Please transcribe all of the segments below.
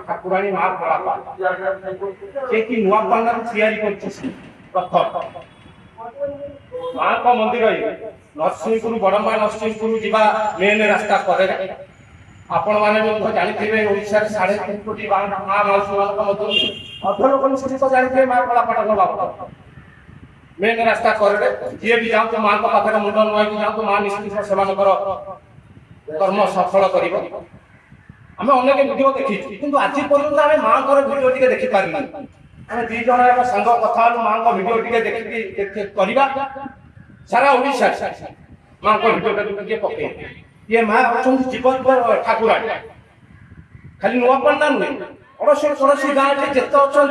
ठाकुराणी माँ फलापाल नुआपना माँ का मंदिर नरसिंहपुर बड़मा नरसिंहपुर जीवा मेन रास्ता करे आपण मैंने जानते ओडिशा 3.5 कोटी माँ माउसी मध्य जानते माँ फलापाट बाबा मेन रास्ता करे जी भी जाऊँ तो माँ पाखे मुंड नुआ जाऊँ तो माँ निश्चित से कर्म सफल कर आम अनेक भिड देखी कि आज पर्यटन आम माँ भिड टे देखी पारे आम दी जन सांग कथा माँ को भिड टे करवा सारा ओडिशा माँ को भिड पके ये माँ अच्छा जीवन ठाकुरा खाली नुआपना नुहे अड़ोसी पड़ोसी गाँव में जिते अच्छा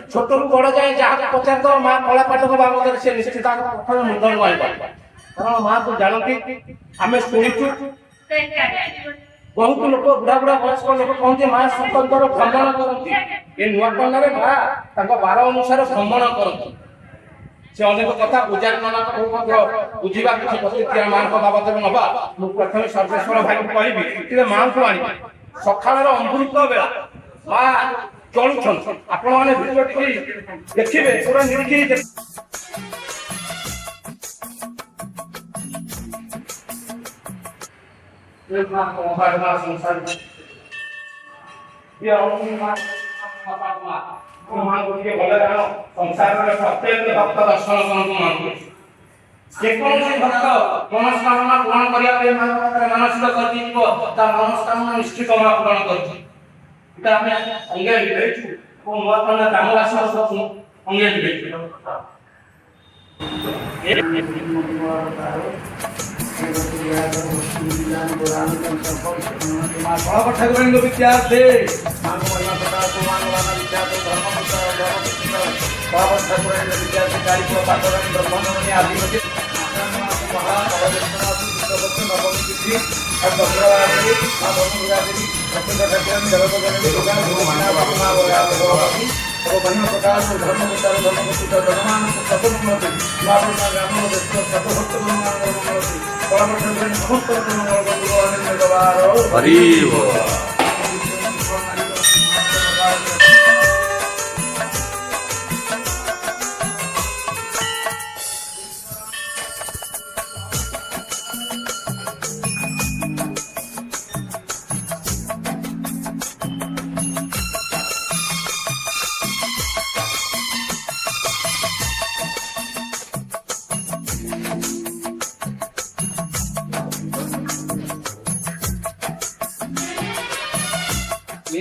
छोट रू बड़ जाए जहाँ पचार दो माँ कलापाटक बाबद से निश्चित मुंड नुआ कारण माँ को जानती आम शुणुचु बहुत लोग बुढ़ा बुढ़ा वयस्क लोग कहते माँ स्वतंत्र भ्रमण करती ये नुआपना माँ 12 अनुसार भ्रमण करती से अनेक कथा पूजारी नाना बुझा किसी प्रतिक्रिया माँ बाबद नवा मुझे प्रथम सर्वेश्वर भाई को कहि माँ को आनी सकाल अमृत बेला माँ चलुन आपण मैंने भिडियो देखिए पूरा निरीक्षी संसार प्रत्येक भक्त दर्शन करते जेकोसी भक्त मनस्कामना पूर्ण करने मानसिक कर मनस्कामना निश्चित पूर्ण कर अंगे नुआपना ग्रामवासी अंगे ठाकुरानी विद्यार्थी ठाकुरानी विद्यार्थी कारिको पाटरानी ब्रह्मणी आदिमती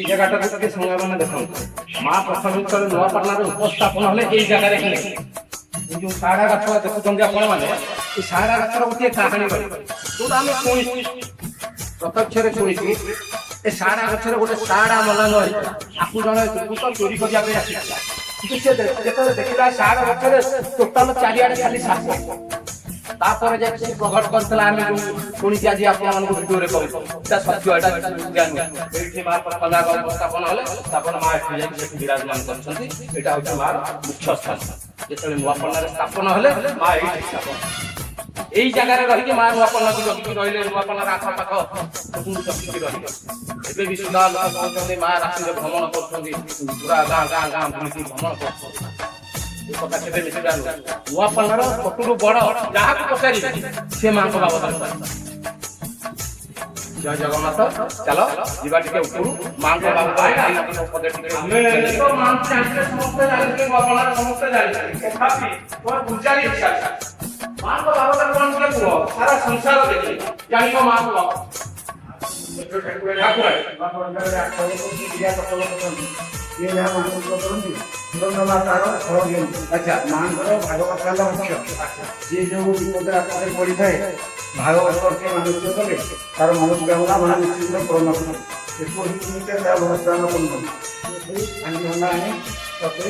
जगह संज्ञान देख माँ प्रथम नुआपना उपस्थापन हेल्ले ये जगह जो साड़ा गछ देखुं आपण मैंने साड़ा गचर गोटे कहानी जो आम प्रत्यक्ष शुणी ए साड़ा गचर गोटे साड़ा मला नई आपको जन दुर्बृत्त चोरी करने देखा साड़ा गचर टोटाल चारिआडे खाली साप तापर प्रकट करता शुणी आज आपको भिडियो कहूँ सत्य माँ पदाग उपस्थापन हेल्ले माँ विराजमान कर माँ मुख्य स्थान जो नुआपना स्थापन हेल्ले माँ स्थापन यही जगार रही माँ नुआपना को जगिकी रही नुआपनार आखपाख जगिकी रही भी सुधा लोग कहते माँ राशि भ्रमण कर पूरा गाँ गाँ गाँ बुली भ्रमण कर नुआपनार छोटू बड़ जहाँ पचारि से माँ को बाबद जय जगन्नाथ चल जीवा टिके उपरू माँ को बाबद माँ को बाबद सारा संसार देखिए जान माँ को ଠାକୁରାଣୀ ଆଚ୍ଛା ମାଙ୍କର ଭାଗବତ ହେଲା ମୁଖ୍ୟ। ଯିଏ ଯୋଉ ବିପଦ ଆତ୍ମାରେ ପଡ଼ିଥାଏ ଭାଗବତ ଅର୍ଥେ ମାନସିକ କଲେ ତାର ମନୋସ୍କାମନା ମହା ନିଶ୍ଚିତ ପୂରଣ କରେ। ଏପରି ତା ଭରସ୍ଥାନ ପୂର୍ଣ୍ଣ ଆଣି ଭଣ୍ଡା ଆଣି ତତେ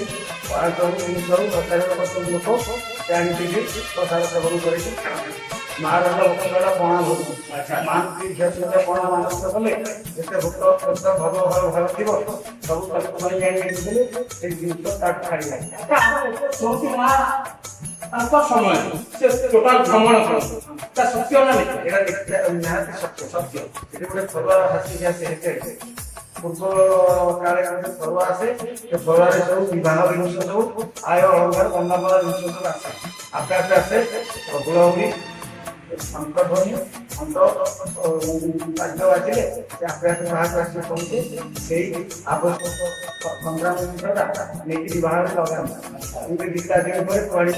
ପାଳୁ ଜିନିଷରୁ ପ୍ରଚାର ଲୋକ ସେ ଆଣିକି ପ୍ରସାଦ ସେବନ କରିକି ମାର ଭକ୍ତଟା ପଣା ଭୋଗ ମା ପଣା ମାନସିକ କଲେ ଯେତେ ଭକ୍ତ ଭଲ ଭଲ ଭଲ ଥିବ ସବୁ ତାକୁ ଧରି ଆଣିଦେଲେ ସେଇ ଜିନିଷ ତାକୁ ଛାଡ଼ିଲା। ତାଙ୍କ ସମୟ ସେ ଟୋଟାଲ ଭ୍ରମଣ କରନ୍ତି ତା ସତ୍ୟ ନା ମିଥ୍ୟା? ଏଇଟା ନିହାତି ସତ୍ୟ ସତ୍ୟ। ଏଠି ଗୋଟେ ଫରୁଆ ଆସିକି ଆସେ ହେତେ ପୂର୍ବ କାଳେ ଗୋଟେ ଫରୁଆ ଆସେ ସେ ଫରୁଆରେ ସବୁ ବିବାହ ଜିନିଷ ସବୁ ଆୟ ଅଳଙ୍କାର ବନ୍ଦାପନା ଜିନିଷ ସବୁ ଆସେ ଆପେ ଆପେ ଆସେ ପ୍ରବଳ ହୁଏ ଶଙ୍ଖଧ୍ୱନି ଶଙ୍ଖ ବାଦ୍ୟ ବାଜିଲେ ସେ ଆପେ ଆପେ ବାହାରକୁ ଆସି ପହଞ୍ଚେ ସେଇ ଆବଶ୍ୟକ 15 ମିନିଟଟା ନେଇକି ବିବାହରେ ଲଗାନ୍ତି। ଏମିତି ଗୀତା ଦିନ ପରେ କୁଆଡ଼େ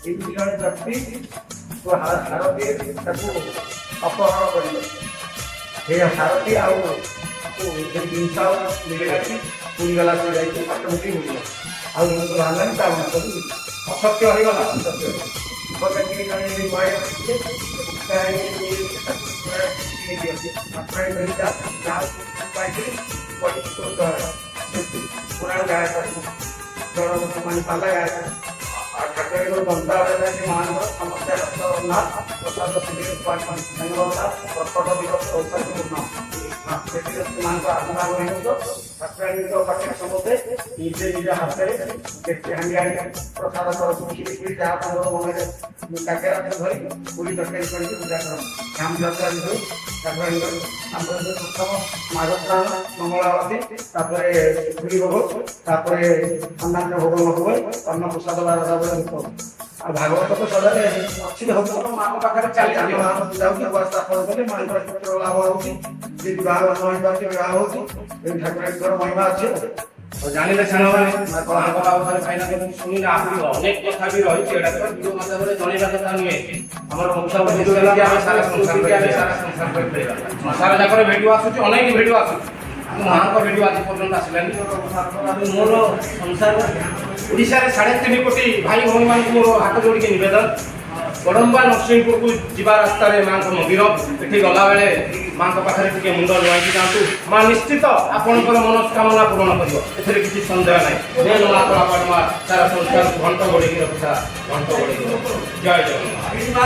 এই জনে ব্যক্তি হারতি তাকে অপহরণ করিল সেই হারতি ଆଉ ଜିନିଷ ମିଳିଲାନି ପୁରୀ ଗଲା ସେ ଯାଇକି ପାଖାପାଖି ମିଳିଲା ଆଉ ଜିନିଷ ବାହାରିଲାନି ତା ମନ ସବୁ ଅସତ୍ୟ ହେଇଗଲା। ଅସତ୍ୟ ଉପକାରୀ ଜଣେ ପୁରାଣ ଗାୟ ମାନେ ପାଲା ଗାୟ ଠାକୁର ଦନ୍ତାବଳୀ ମାନଙ୍କର ସମସ୍ୟା ପ୍ରସାଦ ପ୍ରକଟ ଦିବସ ଔଷଧ ପୂର୍ଣ୍ଣ ସେଥିରେ ସେମାନଙ୍କ ଆତ୍ମଭାବ ହେଇଯିବ। ଠାକୁରାଣୀଙ୍କ ପାଖରେ ସମସ୍ତେ ନିଜେ ନିଜ ହାତରେ ହାଣ୍ଡି ଆଣି ପ୍ରସାଦ କରନ୍ତି ଯାହା ତାଙ୍କର ମନରେ କାକେରା ଧରି ପୁରୀ ତରକାରୀ କରିକି ପୂଜା କରନ୍ତି। ଧାମ ଯାତ୍ରା ଧରି ଠାକୁରାଣୀଙ୍କର ଆମର ପ୍ରଥମ ମାଘ ସ୍ନାନ ମଙ୍ଗଳାବତୀ ତାପରେ ପୁରୀ ଭୋଗ ତାପରେ ଅନ୍ୟାନ୍ୟ ଭୋଗ ହୁଏ ଅନ୍ନ ପ୍ରସାଦ ବାରଟା ବେଳେ ଆଉ ଭାଗବତ ତ ସଦାରେ ଅଛି ମାଙ୍କ ପାଖରେ ଚାଲି ଯାଉଛି ସ୍ଥାପନ କଲେ ମାଙ୍କର କ୍ଷେତ୍ର ଲାଭ ହଉଛି ଯେ ବିବାହ ମହିମା ବିବାହ ହଉଛି ଠାକୁରାଣୀଙ୍କର ମହିମା ଅଛି। ଜାଣିଲେ ସାଙ୍ଗମାନେ ମାଙ୍କ ବାବଦରେ ଖାଇଲା ଶୁଣିଲେ ଆହୁରି ଅନେକ କଥା ବି ରହିଛି। ଏଇଟା ତ ଭିଡ଼ିଓ ମାଧ୍ୟମରେ ଜଣେଇବା କଥା ନୁହେଁ। ଆମର ମୁଖ୍ୟ ଭିଡ଼ିଓ ଆମେ ସାରା ସଂସାର କରିପାରିବା। ସଂସାର ଯାକରେ ଭିଡ଼ିଓ ଆସୁଛି ଅନେକ ଭିଡ଼ିଓ ଆସୁଛି ମାଙ୍କ ଭିଡ଼ିଓ ଆଜି ପର୍ଯ୍ୟନ୍ତ ଆସିଲାନି। ମୋର ସଂସାର ଓଡ଼ିଶାରେ 3.5 କୋଟି ଭାଇ ଭଉଣୀମାନଙ୍କୁ ମୋର ହାତ ଯୋଡ଼ିକି ନିବେଦନ ବଡ଼ମ୍ବା ନରସିଂହପୁରକୁ ଯିବା ରାସ୍ତାରେ ମାଙ୍କ ମନ୍ଦିର ଏଠି ଗଲାବେଳେ ମାଙ୍କ ପାଖରେ ଟିକେ ମୁଣ୍ଡ ନୁଆଁଇକି ଯାଆନ୍ତୁ। ମା ନିଶ୍ଚିତ ଆପଣଙ୍କର ମନସ୍କାମନା ପୂରଣ କରିବ ଏଥିରେ କିଛି ସନ୍ଦେହ ନାହିଁ। ମା ସାରା ସଂସାର ଘଣ୍ଟ ଗୋଡ଼େଇକି ରଖିଥା ଘଣ୍ଟ ଗୋଡ଼େଇକି ଜୟ ଜଗନ୍ନାଥ।